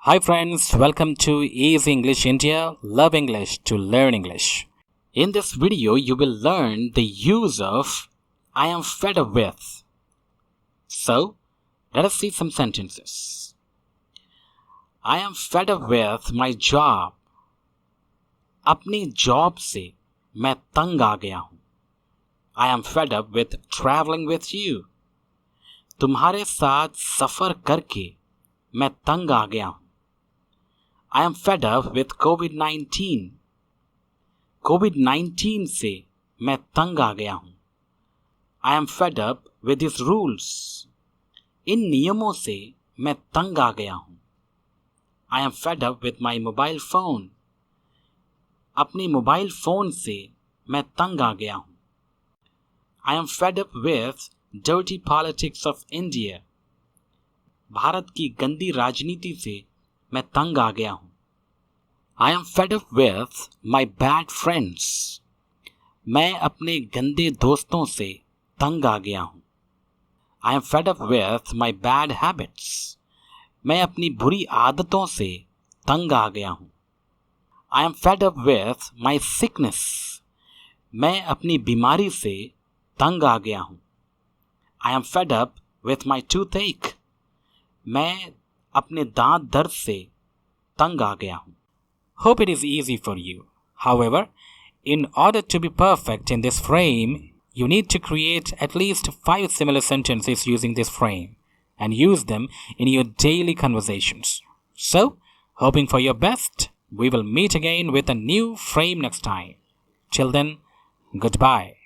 Hi friends, welcome to Easy English India. Love English to learn English. In this video, you will learn the use of I am fed up with. So, let us see some sentences. I am fed up with my job. अपनी job से मैं तंग आ गया हूँ. I am fed up with traveling with you. तुम्हारे साथ सफर करके मैं तंग आ गया हूँ. I am fed up with COVID-19. COVID-19 से मैं तंग आ गया हूँ. I am fed up with these rules. इन नियमों से मैं तंग आ गया हूँ. I am fed up with my mobile phone. अपने मोबाइल फोन से मैं तंग आ गया हूँ. I am fed up with dirty politics of India. Bharat की गंदी राजनीति से मैं तंग आ गया हूँ. I am fed up with my bad friends. मैं अपने गंदे दोस्तों से तंग आ गया हूँ. I am fed up with my bad habits. मैं अपनी बुरी आदतों से तंग आ गया हूँ. I am fed up with my sickness. मैं अपनी बीमारी से तंग आ गया हूँ. I am fed up with my toothache. मैं अपने दांत दर्द से तंग आ गया हूँ. Hope it is easy for you. However, in order to be perfect in this frame, you need to create at least 5 similar sentences using this frame and use them in your daily conversations. So, hoping for your best, we will meet again with a new frame next time. Till then, goodbye.